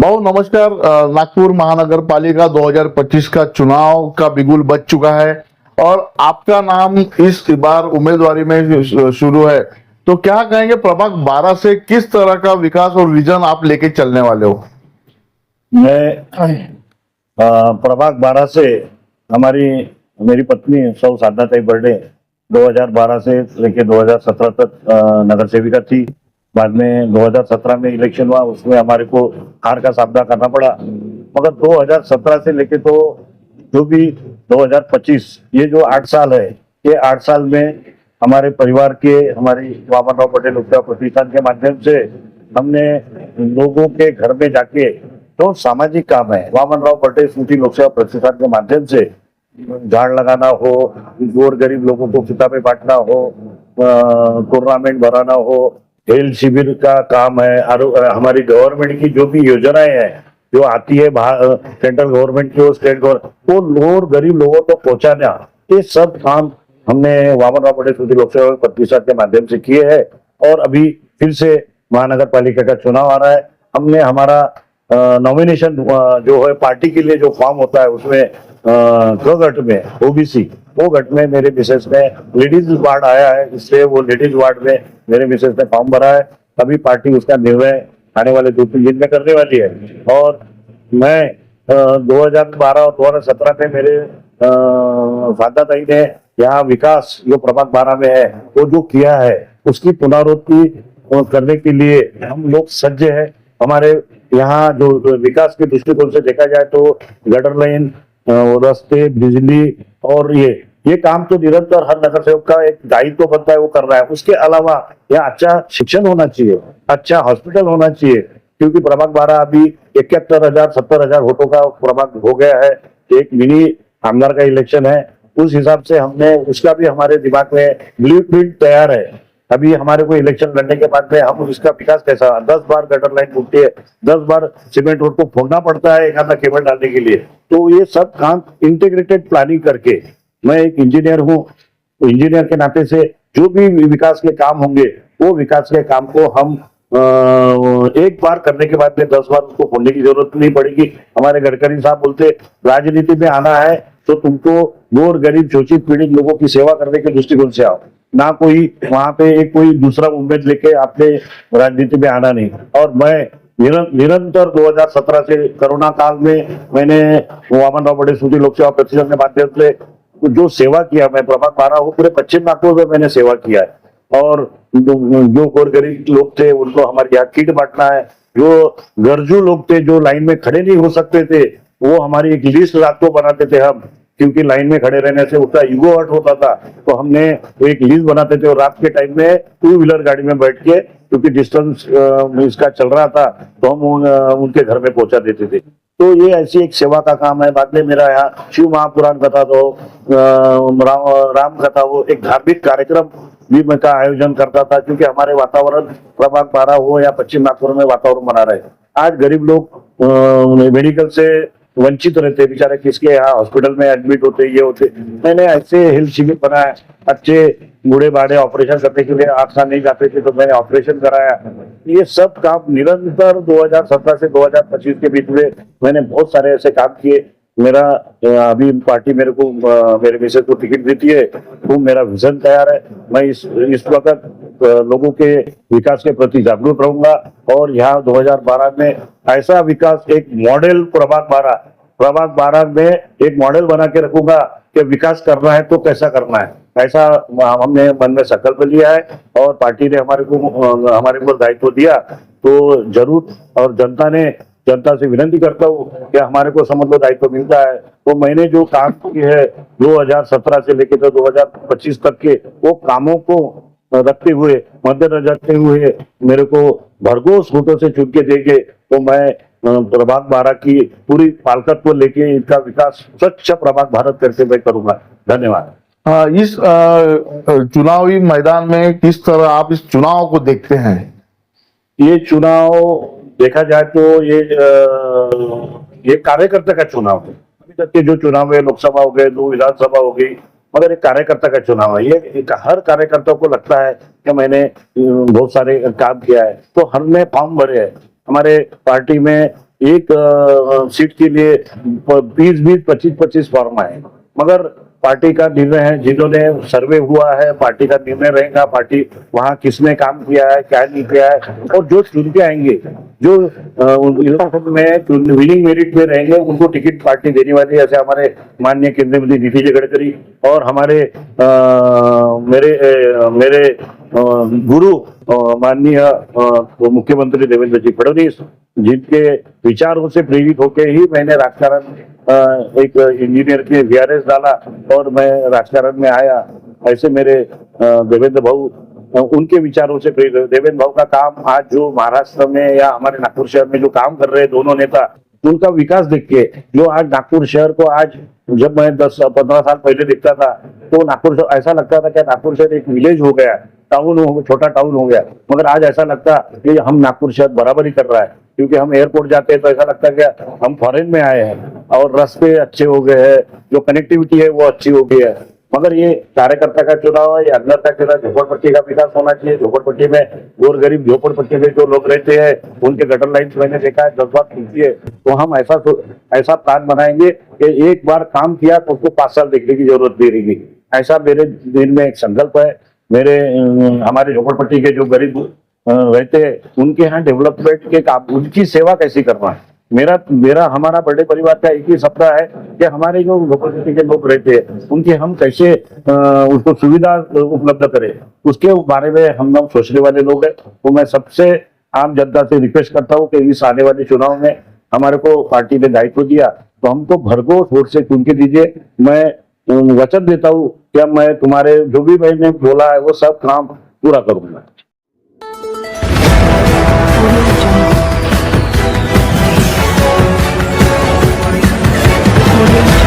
भाऊ नमस्कार। नागपुर महानगर पालिका 2025 का चुनाव का बिगुल बज चुका है और आपका नाम इस बार उम्मीदवारी में शुरू है, तो क्या कहेंगे प्रभाग 12 से किस तरह का विकास और विजन आप लेके चलने वाले हो? मैं प्रभाग 12 से मेरी पत्नी सौ साधनाताई बर्डे 2012 से लेके 2017 तक नगर सेविका थी। बाद में 2017 में इलेक्शन हुआ, उसमें हमारे को हार का सामना करना पड़ा। मगर 2017 से लेके तो जो भी 2025 ये जो 8 साल है, ये 8 साल में हमारे परिवार के, हमारी वामन राव पटेल उपसेवा प्रतिष्ठान के माध्यम से हमने लोगों के घर में जाके जो सामाजिक काम है, वामन राव पटेल स्मृति लोक सेवा प्रतिष्ठान के माध्यम से झाड़ लगाना हो, गोर गरीब लोगों को किताबें बांटना हो, टूर्नामेंट भराना हो, हेल्थ शिविर का काम है, और हमारी गवर्नमेंट की जो भी योजनाएं हैं जो आती है सेंट्रल गवर्नमेंट की और स्टेट गवर्नमेंट, वो लोग गरीब लोगों को पहुंचाना, ये सब काम हमने वामन राव पटेल स्मृति लोक सेवा प्रतिष्ठान के माध्यम से किए हैं। और अभी फिर से महानगर पालिका का चुनाव आ रहा है। हमने हमारा नॉमिनेशन जो है पार्टी के लिए जो फॉर्म होता है उसमें क गट में ओबीसी वो गट में मेरे मिसेस ने लेडीज वार्ड आया है, इसलिए वो लेडीज वार्ड में मेरे मिसेस ने फॉर्म भरा है। अभी पार्टी उसका निर्णय आने वाले 2-3 दिन में करने वाली है। और मैं 2012 और 2017 में मेरे साधनाताई ने यहाँ विकास जो प्रभाग 12 में है वो जो किया है उसकी पुनरावृत्ति करने के लिए हम लोग सज्ज है। हमारे यहाँ जो विकास के दृष्टिकोण से देखा जाए तो गटर लाइन, रास्ते, बिजली और ये काम तो निरंतर हर नगर सेवक का एक दायित्व बनता है, वो कर रहा है। उसके अलावा यहाँ अच्छा शिक्षण होना चाहिए, अच्छा हॉस्पिटल होना चाहिए, क्योंकि प्रभाग 12 अभी 71,000-70,000 वोटों का प्रभाग हो गया है। एक मिनी आमदार का इलेक्शन है, उस हिसाब से हमने उसका भी हमारे दिमाग में ब्लूप्रिंट तैयार है। अभी हमारे को इलेक्शन लड़ने के बाद में हम इसका विकास कैसा, 10 बार गटर लाइन टूटती है, 10 बार सीमेंट रोड को फोड़ना पड़ता है एक आधा केबल डालने के लिए। तो ये सब काम इंटीग्रेटेड प्लानिंग करके, मैं एक इंजीनियर हूँ, इंजीनियर के नाते से जो भी विकास के काम होंगे वो विकास के काम को हम एक बार करने के बाद में 10 बार उसको फोड़ने की जरूरत नहीं पड़ेगी। हमारे गडकरी साहब बोलते राजनीति में आना है तो तुमको गोर गरीब शोषित पीड़ित लोगों की सेवा करने के दृष्टिकोण से आओ, ना कोई वहां पे एक कोई दूसरा उम्मीद लेके आपने राजनीति में आना नहीं। और मैं निरंतर 2017 से कोरोना काल में मैंने वामन राव पटेल स्मृति लोक सेवा प्रतिष्ठान के माध्यम से जो सेवा किया, मैं प्रभाग 12 हूँ, पूरे पश्चिम नागपुर में मैंने सेवा किया है। और जो गोर गरीब लोग थे उनको हमारे यहाँ किट बांटना है, जो गरजू लोग थे जो लाइन में खड़े नहीं हो सकते थे वो हमारी एक लिस्ट रात को बनाते थे हम, क्योंकि लाइन में खड़े रहने से उसका ईगो हर्ट होता था, तो हमने एक लिस्ट बनाते थे और रात के टाइम में 2 व्हीलर गाड़ी में बैठ के, क्योंकि डिस्टेंस इसका चल रहा था, तो हम उनके घर में पहुंचा देते थे। तो ये ऐसी एक सेवा का काम है। बाद में मेरा यहाँ शिव महापुराण कथा हो, राम कथा हो, एक धार्मिक कार्यक्रम भी मैं का आयोजन करता था, क्योंकि हमारे वातावरण प्रभाग 12 हो या पश्चिम नागपुर में वातावरण बना रहे। आज गरीब लोग मेडिकल से वंचित रहते, बेचारे किसके यहाँ हॉस्पिटल में एडमिट होते, ये होते। मैंने ऐसे हेल्थ शिविर बनाया, अच्छे बूढ़े बाढ़े ऑपरेशन करने के लिए आसान नहीं जाते थे तो मैंने ऑपरेशन कराया। ये सब काम निरंतर 2017 से 2025 के बीच में मैंने बहुत सारे ऐसे काम किए। मेरा अभी पार्टी मेरे को मेरे मिसेज को टिकट देती है, वो मेरा विजन तैयार है। मैं इस वक्त लोगों के विकास के प्रति जागरूक रहूंगा और यहाँ 2012 में ऐसा विकास, एक मॉडल प्रभाग 12 में एक मॉडल बना के रखूंगा कि विकास करना है तो कैसा करना है, ऐसा हमने मन में संकल्प लिया है। और पार्टी ने हमारे को दायित्व दिया तो जरूर, और जनता से विनती करता हूँ कि हमारे को समझ लो दायित्व मिलता है तो मैंने जो काम किए है 2017 से लेकर तो 2025 तक के, वो कामों को रखते हुए, मद्देनजर रखते हुए मेरे को भरघोस वोटों से चुन के देंगे तो मैं प्रभाग 12 की पूरी पालकत्व लेके इनका विकास स्वच्छ प्रभाग भारत करके मैं करूंगा। धन्यवाद। इस चुनावी मैदान में किस तरह आप इस चुनाव को देखते हैं? ये चुनाव देखा जाए तो ये कार्यकर्ता का चुनाव है। अभी तक के जो चुनाव है, लोकसभा हो गए, 2 विधानसभा हो गई, मगर एक कार्यकर्ता का चुनाव है। ये हर कार्यकर्ता को लगता है कि मैंने बहुत सारे काम किया है, तो हमने फॉर्म भरे हैं। हमारे पार्टी में एक सीट के लिए 20-20, 25-25 फॉर्म आए, मगर पार्टी का निर्णय है, जिन्होंने सर्वे हुआ है पार्टी का निर्णय रहेगा, पार्टी वहाँ किसने काम किया है क्या नहीं किया है, और जो चुन के आएंगे, जो इलेक्शन में विनिंग मेरिट में रहेंगे, उनको टिकट पार्टी देने वाली है। जैसे हमारे माननीय केंद्रीय मंत्री नितिन गडकरी और हमारे मेरे गुरु माननीय मुख्यमंत्री देवेंद्र जी फडणवीस, जिनके विचारों से प्रेरित होकर ही मैंने राजकारण एक इंजीनियर के VRS डाला और मैं राजकारण में आया। ऐसे मेरे देवेंद्र भाऊ, उनके विचारों से प्रेरित, देवेंद्र भाऊ का काम आज जो महाराष्ट्र में या हमारे नागपुर शहर में जो काम कर रहे हैं दोनों नेता, उनका विकास देख के, जो आज नागपुर शहर को, आज जब मैं 10-15 साल पहले देखता था तो नागपुर शहर ऐसा लगता था कि नागपुर शहर एक विलेज हो गया, टाउन हो गया, छोटा टाउन हो गया, मगर आज ऐसा लगता कि हम नागपुर शहर बराबरी कर रहा है, क्योंकि हम एयरपोर्ट जाते हैं तो ऐसा लगता है कि हम फॉरेन में आए हैं, और रास्ते अच्छे हो गए हैं, जो कनेक्टिविटी है वो अच्छी हो गई है। मगर ये कार्यकर्ता का चुनाव है, ये अंदर का चुनाव, झोपड़पट्टी का विकास होना चाहिए। झोपड़पट्टी में गोर गरीब झोपड़पट्टी में जो लोग रहते हैं, उनके गटर लाइन मैंने देखा है 10 बार खुलती है, तो हम ऐसा प्लान बनाएंगे कि एक बार काम किया तो उसको 5 साल देखने की जरूरत नहीं रहेगी। ऐसा मेरे दिल में एक संकल्प है। मेरे हमारे झोपड़पट्टी के जो गरीब रहते हैं, उनके यहाँ डेवलपमेंट के काम, उनकी सेवा कैसी करना है, मेरा हमारा बड़े परिवार का एक ही सपना है कि हमारे जो झोपड़पट्टी के लोग रहते हैं, उनके हम कैसे उसको सुविधा उपलब्ध करें, उसके बारे में हम लोग सोचने वाले लोग हैं। तो मैं सबसे आम जनता से रिक्वेस्ट करता हूँ कि इस आने वाले चुनाव में हमारे को पार्टी ने दायित्व दिया तो हमको भरघोस वोट से चुन के दीजिए। मैं वचन देता हूँ कि मैं तुम्हारे जो भी मैंने बोला है वो सब काम पूरा करूंगा। Audio